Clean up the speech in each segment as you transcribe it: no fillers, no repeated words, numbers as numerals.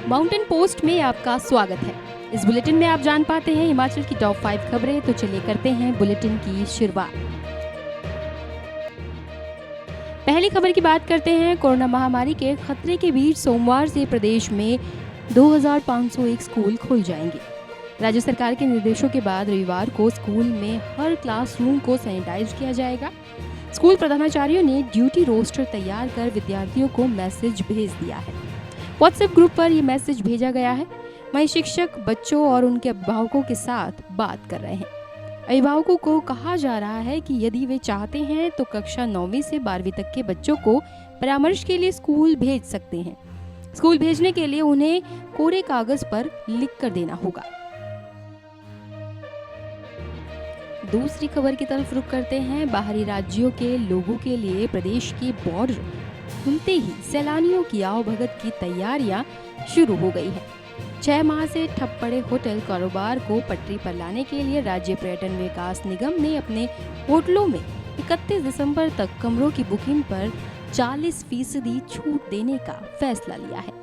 Mountain post में आपका स्वागत है। इस बुलेटिन में आप जान पाते हैं हिमाचल की टॉप 5 खबरें। तो चलिए करते हैं बुलेटिन की शुरुआत। पहली खबर की बात करते हैं। कोरोना महामारी के खतरे के बीच सोमवार से प्रदेश में 2501 स्कूल खुल जाएंगे। राज्य सरकार के निर्देशों के बाद रविवार को स्कूल में हर क्लासरूम को सैनिटाइज किया जाएगा। स्कूल प्रधानाचार्यों ने ड्यूटी रोस्टर तैयार कर विद्यार्थियों को मैसेज भेज दिया है। व्हाट्सएप ग्रुप पर यह मैसेज भेजा गया है। वहीं शिक्षक बच्चों और उनके अभिभावकों के साथ बात कर रहे हैं। अभिभावकों को कहा जा रहा है कि यदि वे चाहते हैं तो कक्षा 9वीं से 12वीं तक के बच्चों को परामर्श के लिए स्कूल भेज सकते हैं। स्कूल भेजने के लिए उन्हें कोरे कागज पर लिख कर देना होगा। दूसरी खबर की तरफ रुख करते हैं। बाहरी राज्यों के लोगों के लिए प्रदेश के बॉर्डर खुलते ही सैलानियों की आवभगत की तैयारियां शुरू हो गई है। 6 माह से ठप पड़े होटल कारोबार को पटरी पर लाने के लिए राज्य पर्यटन विकास निगम ने अपने होटलों में 31 दिसंबर तक कमरों की बुकिंग पर 40% छूट देने का फैसला लिया है।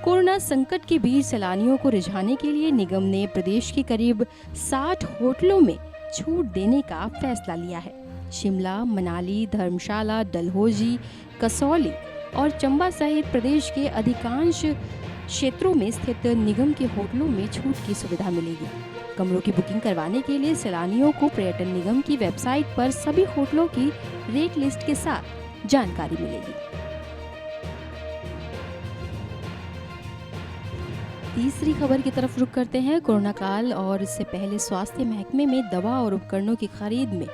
कोरोना संकट के बीच सैलानियों को रिझाने के लिए निगम ने प्रदेश के करीब 60 होटलों में छूट देने का फैसला लिया है। शिमला, मनाली, धर्मशाला, डलहौजी, कसौली और चंबा सहित प्रदेश के अधिकांश क्षेत्रों में स्थित निगम के होटलों में छूट की सुविधा मिलेगी। कमरों की बुकिंग करवाने के लिए सैलानियों को पर्यटन निगम की वेबसाइट पर सभी होटलों की रेट लिस्ट के साथ जानकारी मिलेगी। तीसरी खबर की तरफ रुख करते हैं। कोरोना काल और इससे पहले स्वास्थ्य महकमे में दवा और उपकरणों की खरीद में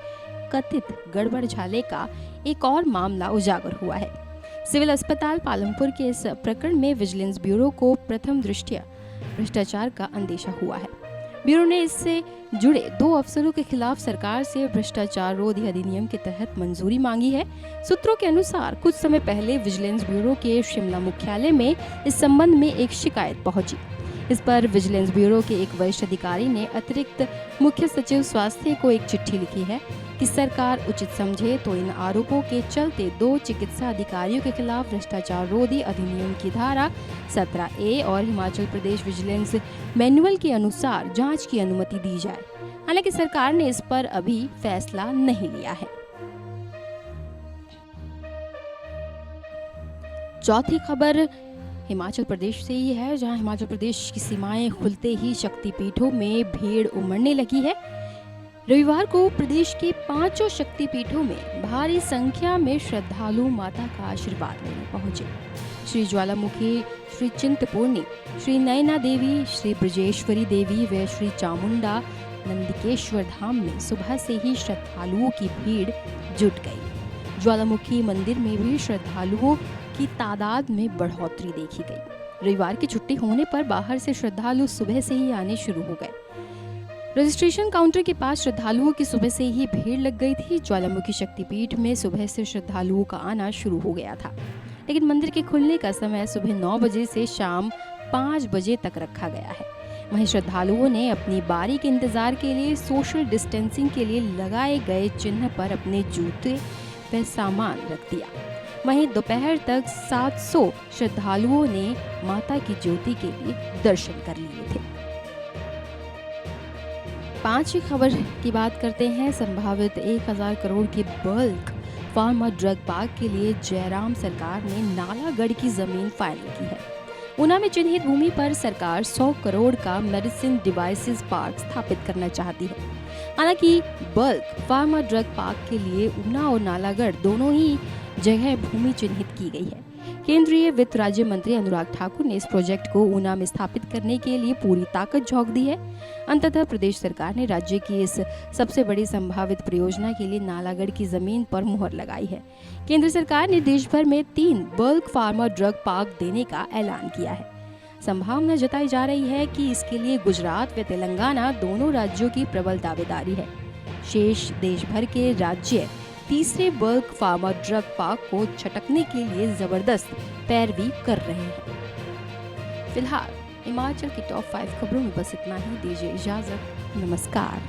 कथित गड़बड़ झाले का एक और मामला उजागर हुआ है। सिविल अस्पताल पालमपुर के इस प्रकरण में विजिलेंस ब्यूरो को प्रथम दृष्टया भ्रष्टाचार का अंदेशा हुआ है। ब्यूरो ने इससे जुड़े 2 अफसरों के खिलाफ सरकार से भ्रष्टाचार रोधी अधिनियम के तहत मंजूरी मांगी है। सूत्रों के अनुसार कुछ समय पहले विजिलेंस ब्यूरो के शिमला मुख्यालय में इस संबंध में एक शिकायत पहुंची। इस पर विजिलेंस ब्यूरो के एक वरिष्ठ अधिकारी ने अतिरिक्त मुख्य सचिव स्वास्थ्य को एक चिट्ठी लिखी है कि सरकार उचित समझे तो इन आरोपों के चलते 2 चिकित्सा अधिकारियों के खिलाफ भ्रष्टाचार रोधी अधिनियम की धारा 17A और हिमाचल प्रदेश विजिलेंस मैनुअल के अनुसार जांच की अनुमति दी जाए। हालांकि सरकार ने इस पर अभी फैसला नहीं लिया है। चौथी खबर हिमाचल प्रदेश से ही है, जहां हिमाचल प्रदेश की सीमाएं खुलते ही शक्तिपीठों में भीड़ उमड़ने लगी है। रविवार को प्रदेश के 5 शक्तिपीठों में भारी संख्या में श्रद्धालु माता का आशीर्वाद लेने पहुंचे। श्री ज्वालामुखी, श्री चिंतपूर्णी, श्री नयना देवी, श्री ब्रजेश्वरी देवी व श्री चामुंडा नंदिकेश्वर धाम में सुबह से ही श्रद्धालुओं की भीड़ जुट गई। ज्वालामुखी मंदिर में भी श्रद्धालुओं की तादाद में बढ़ोतरी देखी गई। रविवार की छुट्टी होने पर बाहर से श्रद्धालु सुबह से ही आने शुरू हो गए। रजिस्ट्रेशन काउंटर के पास श्रद्धालुओं की सुबह से ही भीड़ लग गई थी। ज्वालामुखी शक्तिपीठ में सुबह से श्रद्धालुओं का आना शुरू हो गया था, लेकिन मंदिर के खुलने का समय सुबह 9 बजे से शाम 5 बजे तक रखा गया है। वहीं श्रद्धालुओं ने अपनी बारी के इंतजार के लिए सोशल डिस्टेंसिंग के लिए लगाए गए चिन्ह पर अपने जूते व सामान रख दिया। वहीं दोपहर तक 700 श्रद्धालुओं ने माता की ज्योति के लिए दर्शन कर लिए थे। 5वीं खबर की बात करते हैं। संभावित 1000 करोड़ के बल्क फार्मा ड्रग पार्क के लिए जयराम सरकार ने नालागढ़ की जमीन फाइनल की है। ऊना में चिन्हित भूमि पर सरकार 100 करोड़ का मेडिसिन डिवाइसेस पार्क स्थापित करना चाहती है। हालांकि बल्क फार्मा ड्रग पार्क के लिए ऊना और नालागढ़ दोनों ही जगह भूमि चिन्हित की गई है। केंद्रीय वित्त राज्य मंत्री अनुराग ठाकुर ने इस प्रोजेक्ट को ऊना में स्थापित करने के लिए पूरी ताकत झोंक दी है। अंततः प्रदेश सरकार ने राज्य की इस सबसे बड़ी संभावित परियोजना के लिए नालागढ़ की जमीन पर मुहर लगाई है। केंद्र सरकार ने देश भर में 3 बल्क फार्मा ड्रग पार्क देने का ऐलान किया है। संभावना जताई जा रही है कि इसके लिए गुजरात व तेलंगाना दोनों राज्यों की प्रबल दावेदारी है। शेष देश भर के राज्य तीसरे बल्क फार्मा ड्रग पार्क को छटकने के लिए जबरदस्त पैरवी कर रहे हैं। फिलहाल हिमाचल की टॉप 5 खबरों में बस इतना ही। दीजिए इजाजत। नमस्कार।